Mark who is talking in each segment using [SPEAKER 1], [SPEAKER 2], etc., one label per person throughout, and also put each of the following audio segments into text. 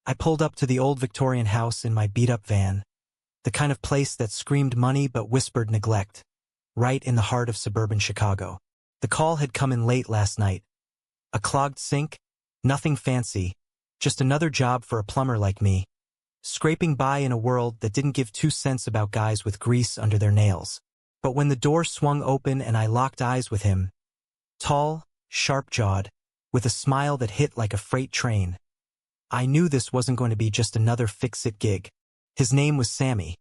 [SPEAKER 1] I pulled up to the old Victorian house in my beat-up van, the kind of place that screamed money but whispered neglect, right in the heart of suburban Chicago. The call had come in late last night. A clogged sink? Nothing fancy, just another job for a plumber like me, scraping by in a world that didn't give 2 cents about guys with grease under their nails. But when the door swung open and I locked eyes with him, tall, sharp-jawed, with a smile that hit like a freight train, I knew this wasn't going to be just another fix-it gig. His name was Sammy,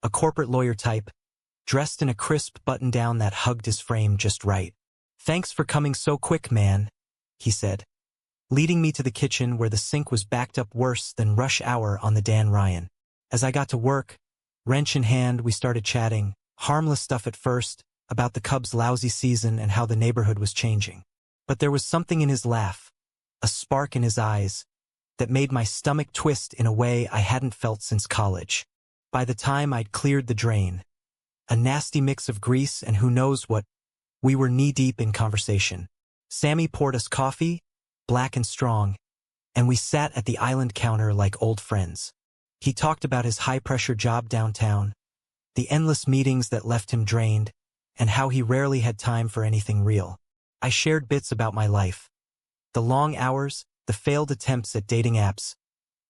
[SPEAKER 1] a corporate lawyer type, dressed in a crisp button-down that hugged his frame just right. "Thanks for coming so quick, man," he said, leading me to the kitchen where the sink was backed up worse than rush hour on the Dan Ryan. As I got to work, wrench in hand, we started chatting, harmless stuff at first, about the Cubs' lousy season and how the neighborhood was changing. But there was something in his laugh, a spark in his eyes, that made my stomach twist in a way I hadn't felt since college. By the time I'd cleared the drain, a nasty mix of grease and who knows what, we were knee-deep in conversation. Sammy poured us coffee, black and strong, and we sat at the island counter like old friends. He talked about his high-pressure job downtown, the endless meetings that left him drained, and how he rarely had time for anything real. I shared bits about my life. The long hours, the failed attempts at dating apps,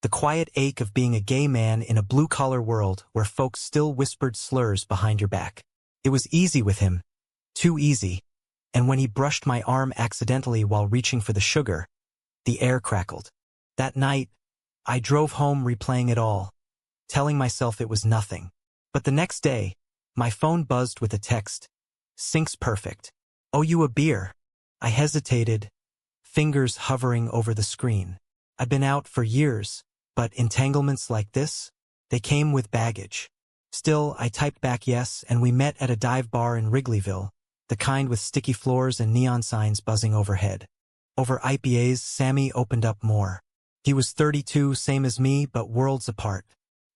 [SPEAKER 1] the quiet ache of being a gay man in a blue-collar world where folks still whispered slurs behind your back. It was easy with him, too easy, and when he brushed my arm accidentally while reaching for the sugar, the air crackled. That night, I drove home replaying it all, telling myself it was nothing. But the next day, my phone buzzed with a text. "Sink's perfect. Owe you a beer." I hesitated, fingers hovering over the screen. I'd been out for years, but entanglements like this, they came with baggage. Still, I typed back yes, and we met at a dive bar in Wrigleyville, the kind with sticky floors and neon signs buzzing overhead. Over IPAs, Sammy opened up more. He was 32, same as me, but worlds apart.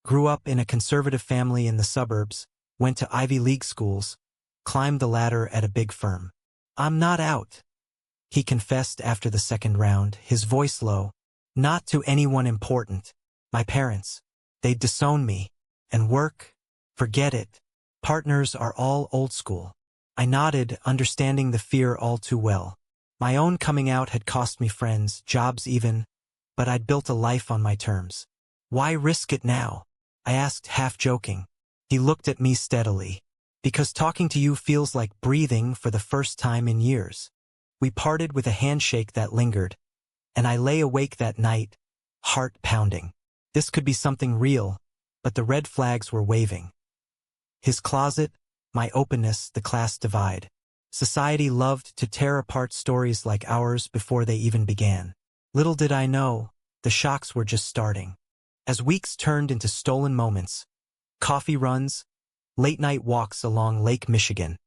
[SPEAKER 1] Grew up in a conservative family in the suburbs, went to Ivy League schools, climbed the ladder at a big firm. "I'm not out," he confessed after the second round, his voice low. "Not to anyone important. My parents. They'd disown me. And work? Forget it. Partners are all old school." I nodded, understanding the fear all too well. My own coming out had cost me friends, jobs even, but I'd built a life on my terms. "Why risk it now?" I asked, half joking. He looked at me steadily. "Because talking to you feels like breathing for the first time in years." We parted with a handshake that lingered, and I lay awake that night, heart pounding. This could be something real, but the red flags were waving. His closet, my openness, the class divide. Society loved to tear apart stories like ours before they even began. Little did I know, the shocks were just starting. As weeks turned into stolen moments, coffee runs, late-night walks along Lake Michigan,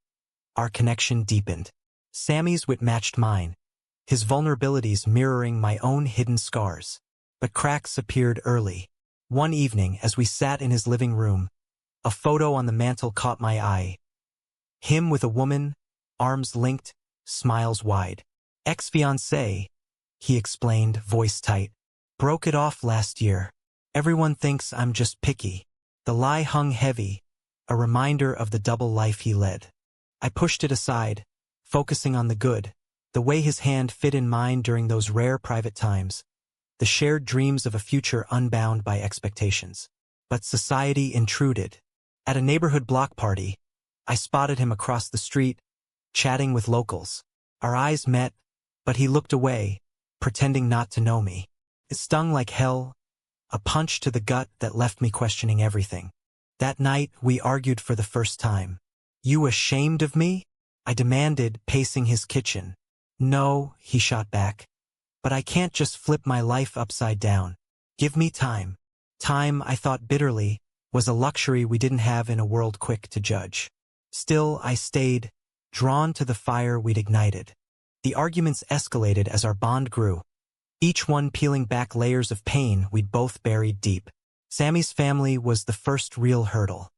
[SPEAKER 1] our connection deepened. Sammy's wit matched mine, his vulnerabilities mirroring my own hidden scars. But cracks appeared early. One evening, as we sat in his living room, a photo on the mantel caught my eye. Him with a woman, arms linked, smiles wide. "Ex-fiancé," he explained, voice tight. "Broke it off last year. Everyone thinks I'm just picky." The lie hung heavy, a reminder of the double life he led. I pushed it aside, focusing on the good, the way his hand fit in mine during those rare private times, the shared dreams of a future unbound by expectations. But society intruded. At a neighborhood block party, I spotted him across the street, chatting with locals. Our eyes met, but he looked away, pretending not to know me. It stung like hell, a punch to the gut that left me questioning everything. That night, we argued for the first time. "You ashamed of me?" I demanded, pacing his kitchen. "No," he shot back. "But I can't just flip my life upside down. Give me time." Time, I thought bitterly, was a luxury we didn't have in a world quick to judge. Still, I stayed, drawn to the fire we'd ignited. The arguments escalated as our bond grew, each one peeling back layers of pain we'd both buried deep. Sammy's family was the first real hurdle.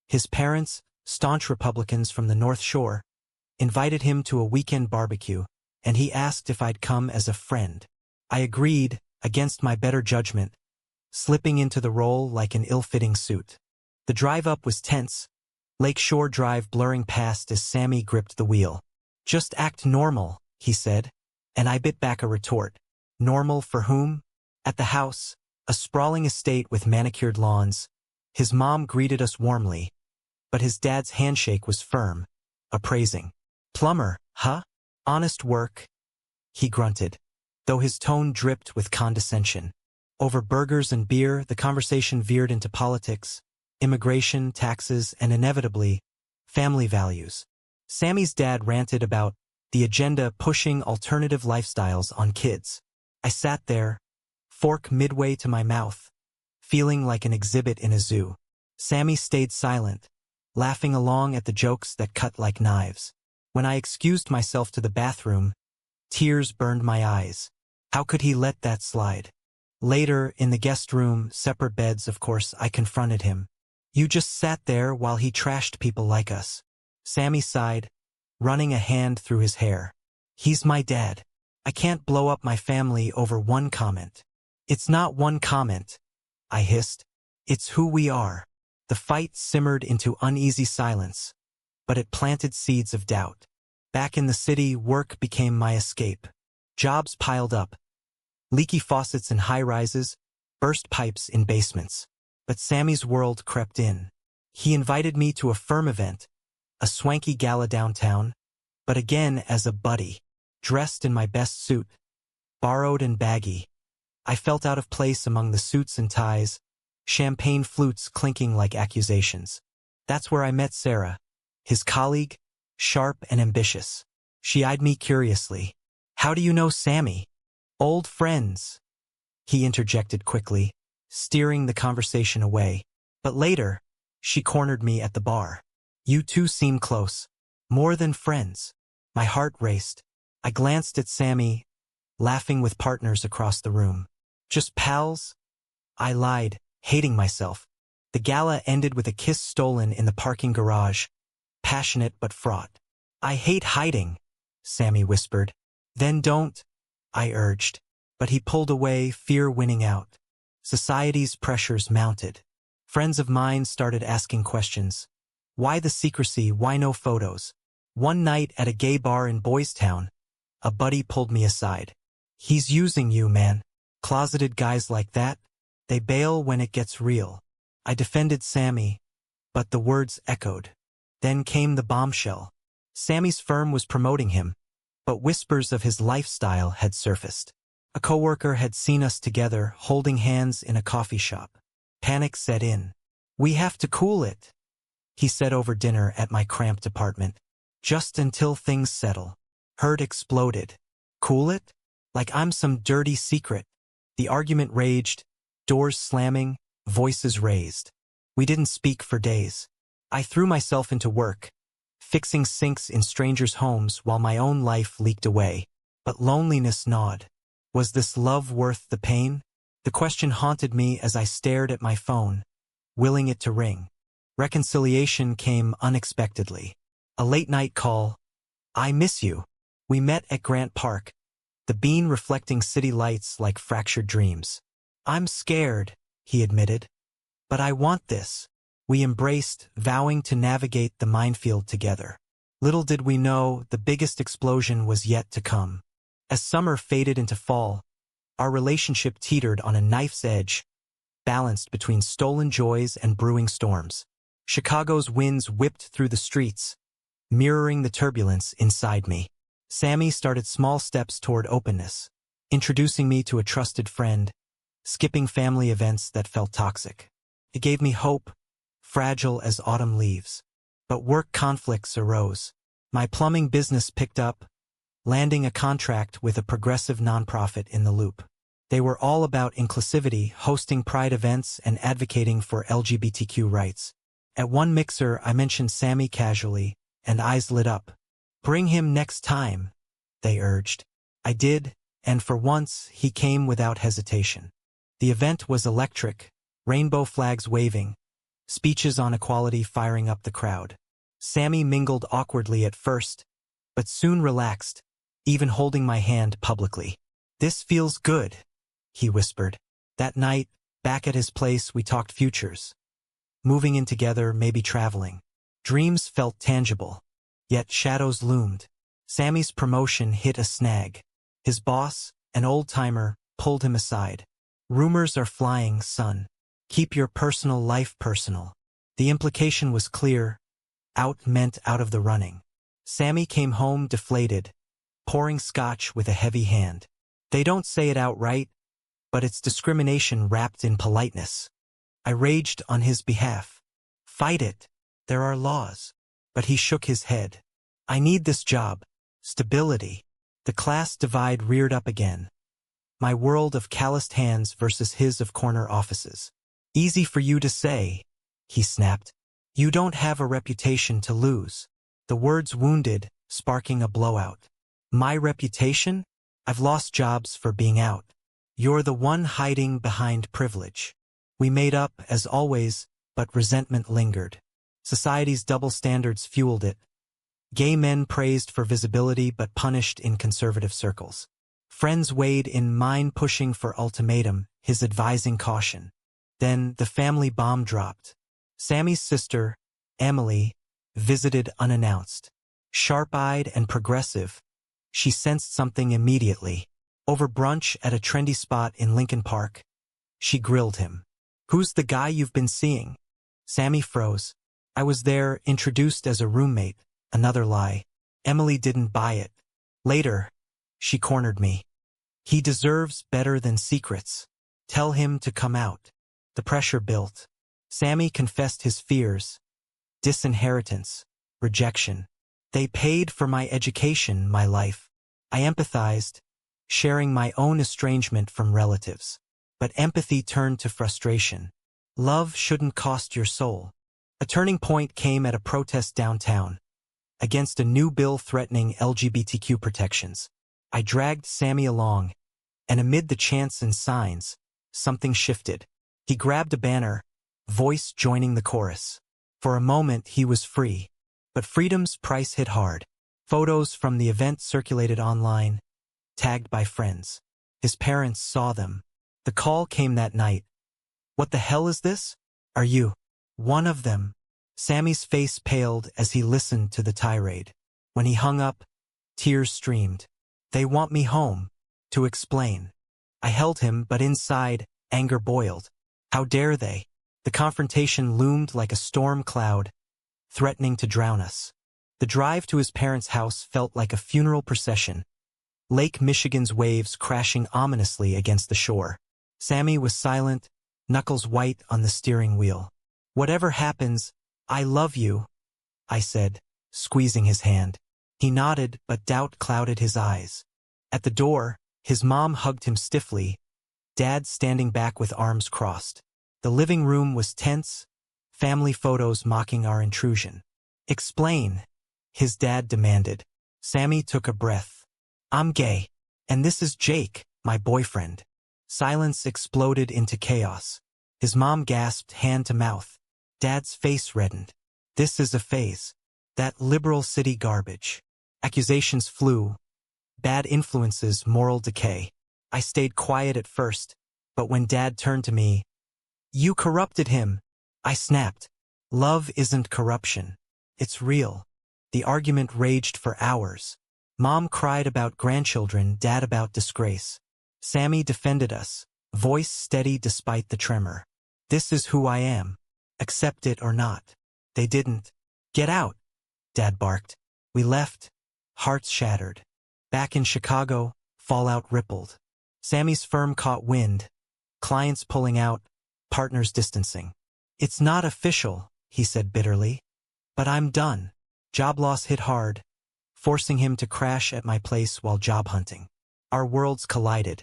[SPEAKER 1] His parents, staunch Republicans from the North Shore, invited him to a weekend barbecue, and he asked if I'd come as a friend. I agreed, against my better judgment, slipping into the role like an ill-fitting suit. The drive up was tense, Lakeshore Drive blurring past as Sammy gripped the wheel. "Just act normal," he said, and I bit back a retort. Normal for whom? At the house, a sprawling estate with manicured lawns, his mom greeted us warmly, but his dad's handshake was firm, appraising. "Plumber, huh? Honest work?" he grunted, though his tone dripped with condescension. Over burgers and beer, the conversation veered into politics, immigration, taxes, and inevitably, family values. Sammy's dad ranted about the agenda pushing alternative lifestyles on kids. I sat there, fork midway to my mouth, feeling like an exhibit in a zoo. Sammy stayed silent, laughing along at the jokes that cut like knives. When I excused myself to the bathroom, tears burned my eyes. How could he let that slide? Later, in the guest room, separate beds, of course, I confronted him. "You just sat there while he trashed people like us." Sammy sighed, running a hand through his hair. "He's my dad. I can't blow up my family over one comment." "It's not one comment," I hissed. "It's who we are." The fight simmered into uneasy silence, but it planted seeds of doubt. Back in the city, work became my escape. Jobs piled up. Leaky faucets in high-rises, burst pipes in basements. But Sammy's world crept in. He invited me to a firm event, a swanky gala downtown, but again as a buddy, dressed in my best suit, borrowed and baggy. I felt out of place among the suits and ties, champagne flutes clinking like accusations. That's where I met Sarah, his colleague, sharp and ambitious. She eyed me curiously. "How do you know Sammy?" "Old friends," he interjected quickly, steering the conversation away. But later, she cornered me at the bar. "You two seem close. More than friends." My heart raced. I glanced at Sammy, laughing with partners across the room. "Just pals?" I lied, hating myself. The gala ended with a kiss stolen in the parking garage, passionate but fraught. "I hate hiding," Sammy whispered. "Then don't," I urged. But he pulled away, fear winning out. Society's pressures mounted. Friends of mine started asking questions. Why the secrecy? Why no photos? One night at a gay bar in Boys Town, a buddy pulled me aside. "He's using you, man. Closeted guys like that, they bail when it gets real." I defended Sammy, but the words echoed. Then came the bombshell. Sammy's firm was promoting him, but whispers of his lifestyle had surfaced. A coworker had seen us together, holding hands in a coffee shop. Panic set in. "We have to cool it," he said over dinner at my cramped apartment. "Just until things settle." Hurt exploded. "Cool it? Like I'm some dirty secret." The argument raged, doors slamming, voices raised. We didn't speak for days. I threw myself into work, fixing sinks in strangers' homes while my own life leaked away. But loneliness gnawed. Was this love worth the pain? The question haunted me as I stared at my phone, willing it to ring. Reconciliation came unexpectedly. A late-night call. "I miss you." We met at Grant Park, the bean reflecting city lights like fractured dreams. "I'm scared," he admitted. "But I want this." We embraced, vowing to navigate the minefield together. Little did we know the biggest explosion was yet to come. As summer faded into fall, our relationship teetered on a knife's edge, balanced between stolen joys and brewing storms. Chicago's winds whipped through the streets, mirroring the turbulence inside me. Sammy started small steps toward openness, introducing me to a trusted friend, skipping family events that felt toxic. It gave me hope, fragile as autumn leaves. But work conflicts arose. My plumbing business picked up, landing a contract with a progressive nonprofit in the Loop. They were all about inclusivity, hosting pride events, and advocating for LGBTQ rights. At one mixer, I mentioned Sammy casually, and eyes lit up. "Bring him next time," they urged. I did, and for once, he came without hesitation. The event was electric, rainbow flags waving, speeches on equality firing up the crowd. Sammy mingled awkwardly at first, but soon relaxed, even holding my hand publicly. "This feels good," he whispered. That night, Back at his place, we talked futures. Moving in together, maybe traveling. Dreams felt tangible. Yet shadows loomed. Sammy's promotion hit a snag. His boss, an old-timer, pulled him aside. Rumors are flying, son. Keep your personal life personal. The implication was clear. Out meant out of the running. Sammy came home deflated, pouring scotch with a heavy hand. They don't say it outright, but it's discrimination wrapped in politeness. I raged on his behalf. Fight it. There are laws. But he shook his head. I need this job. Stability. The class divide reared up again. My world of calloused hands versus his of corner offices. Easy for you to say, he snapped. You don't have a reputation to lose. The words wounded, sparking a blowout. My reputation? I've lost jobs for being out. You're the one hiding behind privilege. We made up, as always, but resentment lingered. Society's double standards fueled it. Gay men praised for visibility but punished in conservative circles. Friends weighed in, mine pushing for ultimatum, his advising caution. Then the family bomb dropped. Sammy's sister, Emily, visited unannounced. Sharp-eyed and progressive, she sensed something immediately. Over brunch at a trendy spot in Lincoln Park, she grilled him. Who's the guy you've been seeing? Sammy froze. I was there, introduced as a roommate. Another lie. Emily didn't buy it. Later, she cornered me. He deserves better than secrets. Tell him to come out. The pressure built. Sammy confessed his fears. Disinheritance. Rejection. They paid for my education, my life. I empathized, sharing my own estrangement from relatives. But empathy turned to frustration. Love shouldn't cost your soul. A turning point came at a protest downtown. Against a new bill threatening LGBTQ protections. I dragged Sammy along, and amid the chants and signs, something shifted. He grabbed a banner, voice joining the chorus. For a moment he was free, but freedom's price hit hard. Photos from the event circulated online, tagged by friends. His parents saw them. The call came that night. What the hell is this? Are you one of them? Sammy's face paled as he listened to the tirade. When he hung up, tears streamed. They want me home. To explain. I held him, but inside, anger boiled. How dare they? The confrontation loomed like a storm cloud, threatening to drown us. The drive to his parents' house felt like a funeral procession. Lake Michigan's waves crashing ominously against the shore. Sammy was silent, knuckles white on the steering wheel. Whatever happens, I love you, I said, squeezing his hand. He nodded, but doubt clouded his eyes. At the door, his mom hugged him stiffly, Dad standing back with arms crossed. The living room was tense, family photos mocking our intrusion. Explain, his dad demanded. Sammy took a breath. I'm gay, and this is Jake, my boyfriend. Silence exploded into chaos. His mom gasped, hand to mouth. Dad's face reddened. This is a phase. That liberal city garbage. Accusations flew. Bad influences, moral decay. I stayed quiet at first, but when Dad turned to me, you corrupted him, I snapped. Love isn't corruption. It's real. The argument raged for hours. Mom cried about grandchildren, Dad about disgrace. Sammy defended us, voice steady despite the tremor. This is who I am. Accept it or not. They didn't. Get out, Dad barked. We left, hearts shattered. Back in Chicago, fallout rippled. Sammy's firm caught wind. Clients pulling out, partners distancing. It's not official, he said bitterly. But I'm done. Job loss hit hard, forcing him to crash at my place while job hunting. Our worlds collided.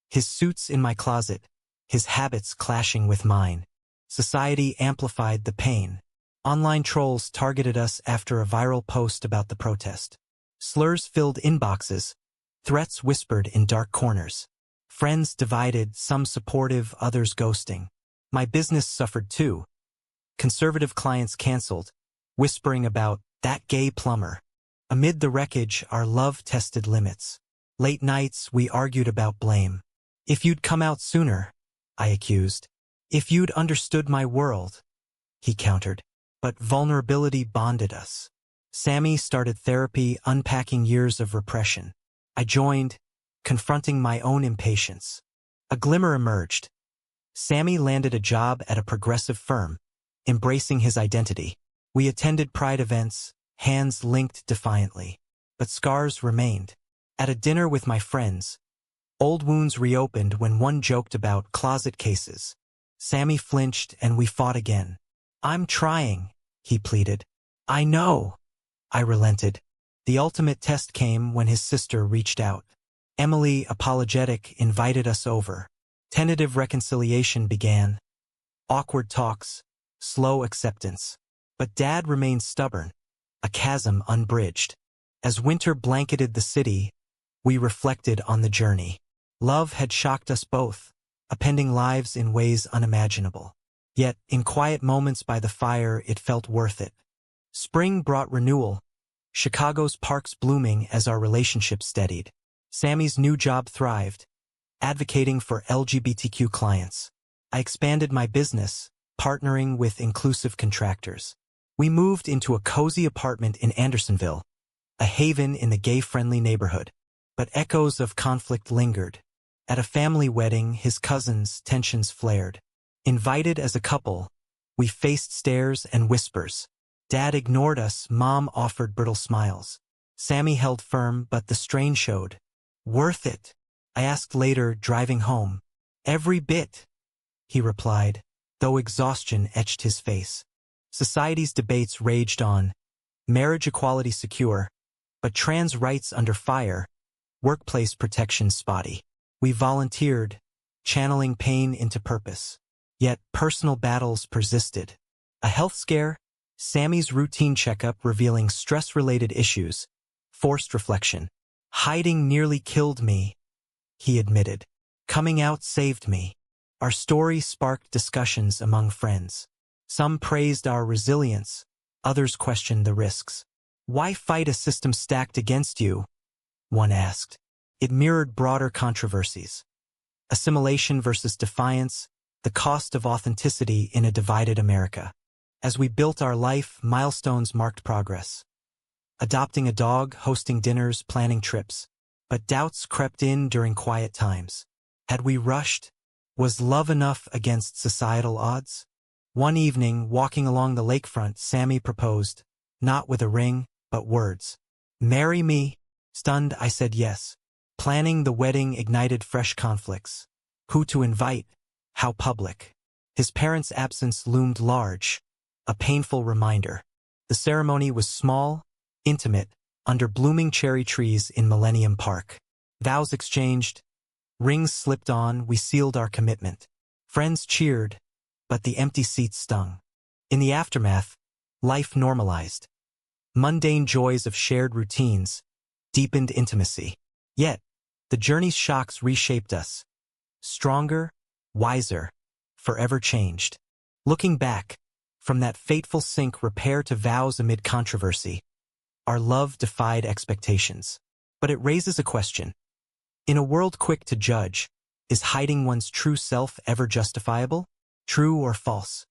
[SPEAKER 1] His suit's in my closet, his habits clashing with mine. Society amplified the pain. Online trolls targeted us after a viral post about the protest. Slurs filled inboxes, threats whispered in dark corners. Friends divided, some supportive, others ghosting. My business suffered too. Conservative clients canceled, whispering about that gay plumber. Amid the wreckage, our love tested limits. Late nights, we argued about blame. If you'd come out sooner, I accused. If you'd understood my world, he countered. But vulnerability bonded us. Sammy started therapy, unpacking years of repression. I joined, confronting my own impatience. A glimmer emerged. Sammy landed a job at a progressive firm, embracing his identity. We attended pride events, hands linked defiantly. But scars remained. At a dinner with my friends, old wounds reopened when one joked about closet cases. Sammy flinched and we fought again. I'm trying, he pleaded. I know, I relented. The ultimate test came when his sister reached out. Emily, apologetic, invited us over. Tentative reconciliation began. Awkward talks, slow acceptance. But Dad remained stubborn, a chasm unbridged. As winter blanketed the city, we reflected on the journey. Love had shocked us both, appending lives in ways unimaginable. Yet, in quiet moments by the fire, it felt worth it. Spring brought renewal, Chicago's parks blooming as our relationship steadied. Sammy's new job thrived, advocating for LGBTQ clients. I expanded my business, partnering with inclusive contractors. We moved into a cozy apartment in Andersonville, a haven in the gay-friendly neighborhood. But echoes of conflict lingered. At a family wedding, his cousins' tensions flared. Invited as a couple, we faced stares and whispers. Dad ignored us, Mom offered brittle smiles. Sammy held firm, but the strain showed. Worth it? I asked later, driving home. Every bit, he replied, though exhaustion etched his face. Society's debates raged on. Marriage equality secure, but trans rights under fire. Workplace protection spotty. We volunteered, channeling pain into purpose. Yet personal battles persisted. A health scare, Sammy's routine checkup revealing stress-related issues, forced reflection. Hiding nearly killed me, he admitted. Coming out saved me. Our story sparked discussions among friends. Some praised our resilience, others questioned the risks. Why fight a system stacked against you? One asked. It mirrored broader controversies. Assimilation versus defiance, the cost of authenticity in a divided America. As we built our life, milestones marked progress. Adopting a dog, hosting dinners, planning trips. But doubts crept in during quiet times. Had we rushed? Was love enough against societal odds? One evening, walking along the lakefront, Sammy proposed, not with a ring, but words. Marry me? Stunned, I said yes. Planning the wedding ignited fresh conflicts. Who to invite? How public? His parents' absence loomed large, a painful reminder. The ceremony was small, intimate, under blooming cherry trees in Millennium Park. Vows exchanged, rings slipped on, we sealed our commitment. Friends cheered, but the empty seats stung. In the aftermath, life normalized. Mundane joys of shared routines deepened intimacy. Yet, the journey's shocks reshaped us. Stronger, wiser, forever changed. Looking back, from that fateful sink repair to vows amid controversy, our love defied expectations. But it raises a question. In a world quick to judge, is hiding one's true self ever justifiable? True or false?